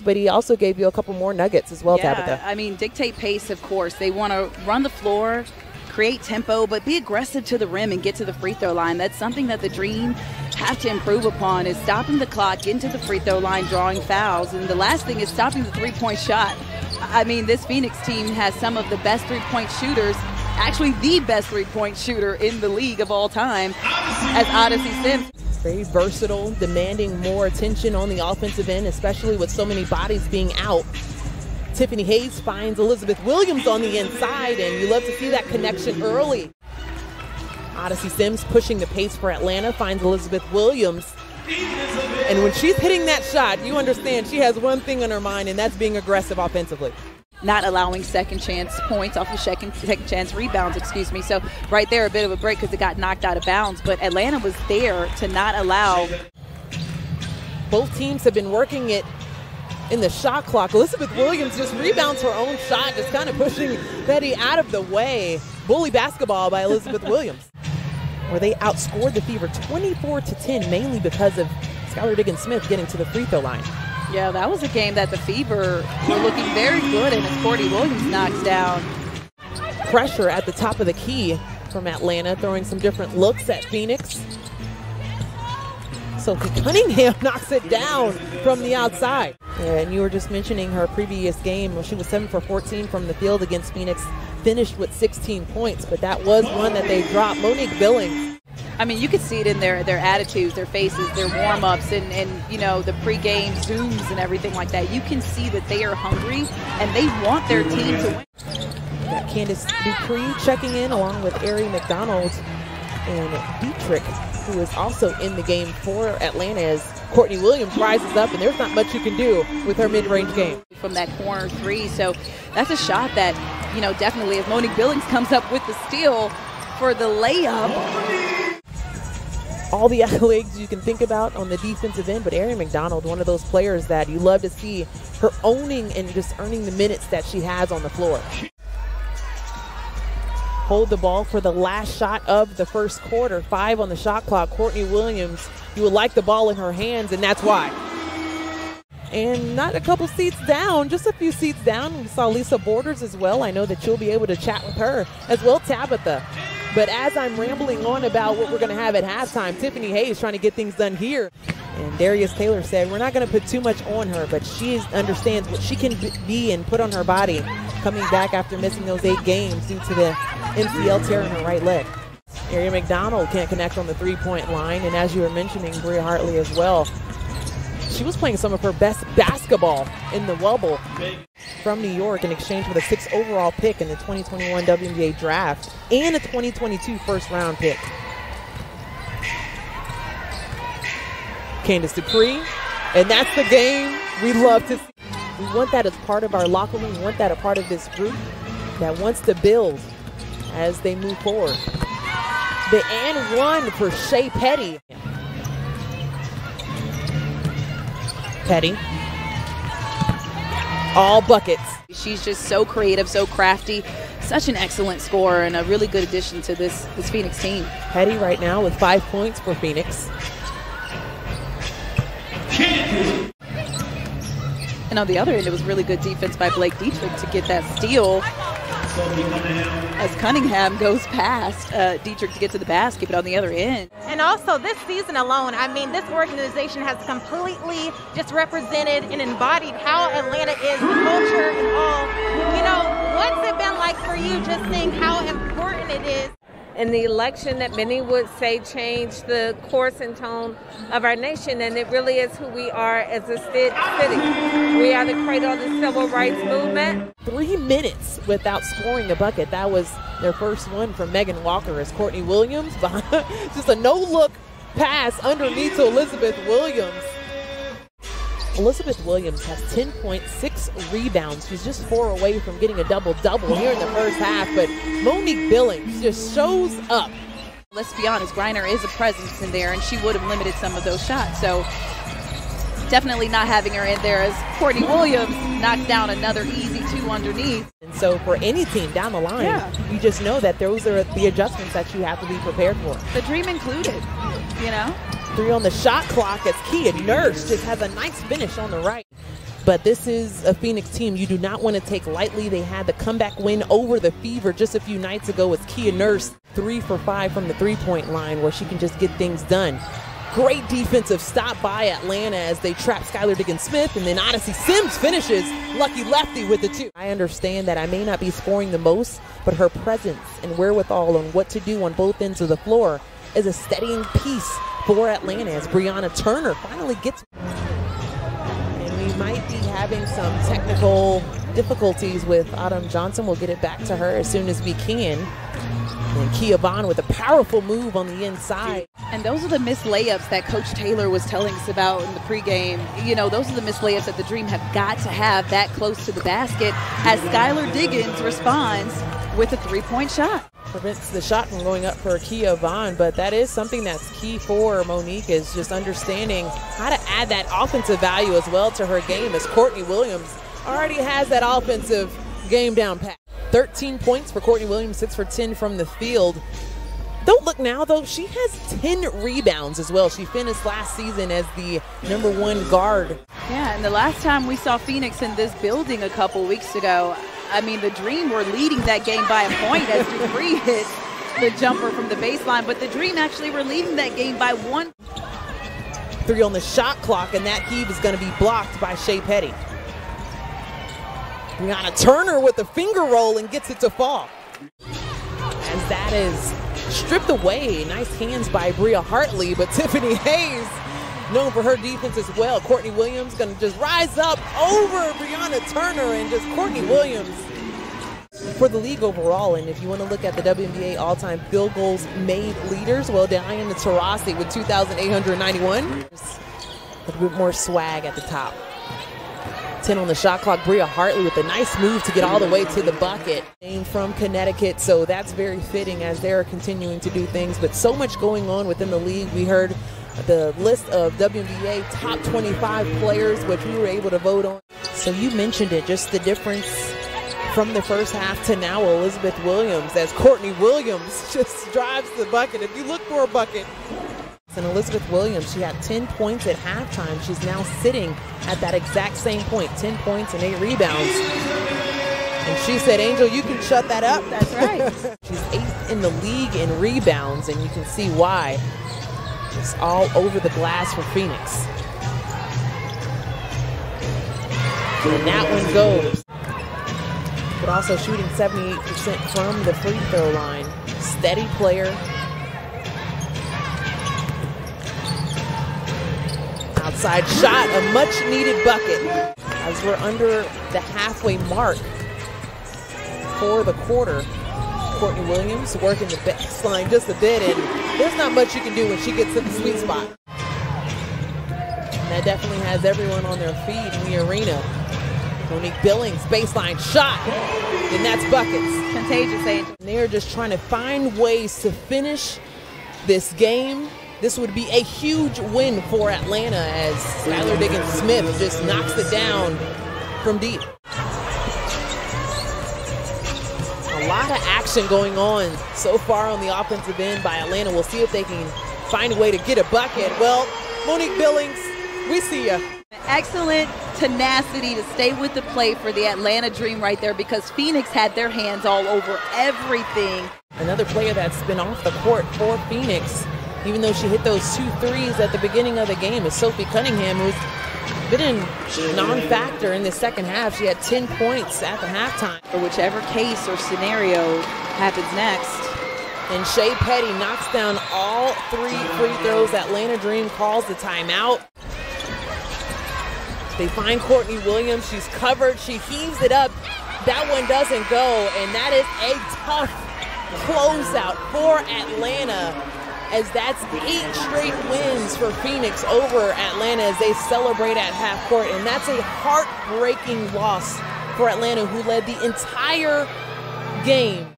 But he also gave you a couple more nuggets as well, yeah, Tabitha. I mean, dictate pace, of course. They want to run the floor, create tempo, but be aggressive to the rim and get to the free throw line. That's something that the Dream have to improve upon, is stopping the clock, getting to the free throw line, drawing fouls. And the last thing is stopping the three-point shot. I mean, this Phoenix team has some of the best three-point shooters, actually the best three-point shooter in the league of all time, as Odyssey Sims. Very versatile, demanding more attention on the offensive end, especially with so many bodies being out. Tiffany Hayes finds Elizabeth Williams on the inside, and you love to see that connection early. Odyssey Sims pushing the pace for Atlanta, finds Elizabeth Williams. And when she's hitting that shot, you understand she has one thing on her mind, and that's being aggressive offensively. Not allowing second chance points off of second chance rebounds, excuse me. So right there, a bit of a break because it got knocked out of bounds. But Atlanta was there to not allow. Both teams have been working it in the shot clock. Elizabeth Williams just rebounds her own shot, just kind of pushing Betty out of the way. Bully basketball by Elizabeth Williams, where they outscored the Fever 24-10, mainly because of Skylar Diggins-Smith getting to the free throw line. Yeah, that was a game that the Fever were looking very good in as Courtney Williams knocks down. Pressure at the top of the key from Atlanta, throwing some different looks at Phoenix. So Cunningham knocks it down from the outside. And you were just mentioning her previous game where she was 7 for 14 from the field against Phoenix, finished with 16 points, but that was one that they dropped. Monique Billings. I mean, you could see it in their attitudes, their faces, their warm-ups, and you know, the pre-game Zooms and everything like that. You can see that they are hungry and they want their team to win. We got Candace Dupree checking in along with Ari McDonald and Dietrich, who is also in the game for Atlanta as Courtney Williams rises up, and there's not much you can do with her mid-range game. From that corner three, so that's a shot that, you know, definitely as Monique Billings comes up with the steal for the layup. All the accolades you can think about on the defensive end, but Ari McDonald, one of those players that you love to see her owning and just earning the minutes that she has on the floor. Hold the ball for the last shot of the first quarter. 5 on the shot clock. Courtney Williams, you would like the ball in her hands, and that's why. And not a couple seats down, just a few seats down. We saw Lisa Borders as well. I know that you'll be able to chat with her as well, Tabitha. But as I'm rambling on about what we're going to have at halftime, Tiffany Hayes trying to get things done here. And Darius Taylor said, we're not going to put too much on her, but she understands what she can be and put on her body coming back after missing those 8 games due to the MCL tear in her right leg. Ari McDonald can't connect on the three-point line. And as you were mentioning, Bria Hartley as well. She was playing some of her best basketball in the Wubble from New York in exchange for the 6th overall pick in the 2021 WNBA draft and a 2022 first-round pick. Candace Dupree, and that's the game we love to see. We want that as part of our locker room. We want that a part of this group that wants to build as they move forward. The and one for Shea Petty. Petty. All buckets. She's just so creative, so crafty, such an excellent scorer, and a really good addition to this Phoenix team. Petty right now with 5 points for Phoenix. And on the other end, it was really good defense by Blake Dietrich to get that steal. As Cunningham goes past Dietrich to get to the basket, but on the other end. And also this season alone, I mean, this organization has completely just represented and embodied how Atlanta is, the culture and all. You know, what's it been like for you just seeing how important it is? In the election that many would say changed the course and tone of our nation, and it really is who we are as a city. We are the cradle of the civil rights movement. 3 minutes without scoring a bucket. That was their first one from Megan Walker as Courtney Williams. Just a no-look pass underneath to Elizabeth Williams. Elizabeth Williams has 10 points, 6 rebounds. She's just 4 away from getting a double-double here in the first half, but Monique Billings just shows up. Let's be honest, Griner is a presence in there, and she would have limited some of those shots. So definitely not having her in there as Courtney Williams knocks down another easy 2 underneath. And so for any team down the line, you just know that those are the adjustments that you have to be prepared for. The Dream included, you know. 3 on the shot clock as Kia Nurse just has a nice finish on the right. But this is a Phoenix team you do not want to take lightly. They had the comeback win over the Fever just a few nights ago with Kia Nurse 3 for 5 from the three-point line, where she can just get things done. Great defensive stop by Atlanta as they trap Skylar Diggins-Smith, and then Odyssey Sims finishes lucky lefty with the 2. I understand that I may not be scoring the most, but her presence and wherewithal on what to do on both ends of the floor is a steadying piece for Atlanta as Brianna Turner finally gets. We might be having some technical difficulties with Autumn Johnson. We'll get it back to her as soon as we can. And Kia Vaughn with a powerful move on the inside. And those are the missed layups that Coach Taylor was telling us about in the pregame. You know, those are the missed layups that the Dream have got to have that close to the basket as Skylar Diggins responds with a three-point shot. Prevents the shot from going up for Kia Vaughn, but that is something that's key for Monique, is just understanding how to add that offensive value as well to her game, as Courtney Williams already has that offensive game down pat. 13 points for Courtney Williams, 6 for 10 from the field. Don't look now, though, she has 10 rebounds as well. She finished last season as the #1 guard. Yeah, and the last time we saw Phoenix in this building a couple weeks ago, I mean, the Dream were leading that game by a point as Dupree hit the jumper from the baseline, but the Dream actually were leading that game by 1. 3 on the shot clock, and that heave is going to be blocked by Shea Petty. Brianna Turner with a finger roll and gets it to fall. As that is stripped away. Nice hands by Bria Hartley, but Tiffany Hayes, known for her defense as well. Courtney Williams going to just rise up over Brianna Turner, and just Courtney Williams for the league overall. And if you want to look at the WNBA all-time field goals made leaders, well, Diana Taurasi with 2,891. A little bit more swag at the top. 10 on the shot clock. Bria Hartley with a nice move to get all the way to the bucket. Name from Connecticut, so that's very fitting as they're continuing to do things. But so much going on within the league. We heard the list of WNBA top 25 players, which we were able to vote on. So you mentioned it, just the difference from the first half to now. Elizabeth Williams, as Courtney Williams just drives the bucket. If you look for a bucket, and Elizabeth Williams, she had 10 points at halftime. She's now sitting at that exact same point, 10 points and 8 rebounds. And she said, Angel, you can shut that up. That's right. She's 8th in the league in rebounds, and you can see why. It's all over the glass for Phoenix. And that one goes. But also shooting 78% from the free throw line. Steady player. Outside shot, a much needed bucket. As we're under the halfway mark for the quarter. Courtney Williams working the baseline just a bit, and there's not much you can do when she gets to the sweet spot. And that definitely has everyone on their feet in the arena. Monique Billings, baseline shot, and that's buckets. Contagious, Angel. And they're just trying to find ways to finish this game. This would be a huge win for Atlanta as Skylar Diggins-Smith just knocks it down from deep. A lot of action going on so far on the offensive end by Atlanta. We'll see if they can find a way to get a bucket. Well, Monique Billings, we see ya. Excellent tenacity to stay with the play for the Atlanta Dream right there, because Phoenix had their hands all over everything. Another player that's been off the court for Phoenix, even though she hit those 2 threes at the beginning of the game, is Sophie Cunningham, who's been a non-factor in the second half. She had 10 points at the halftime. For whichever case or scenario happens next. And Shea Petty knocks down all 3 free throws. Atlanta Dream calls the timeout. They find Courtney Williams. She's covered. She heaves it up. That one doesn't go, and that is a tough closeout for Atlanta, as that's 8 straight wins for Phoenix over Atlanta as they celebrate at half court. And that's a heartbreaking loss for Atlanta, who led the entire game.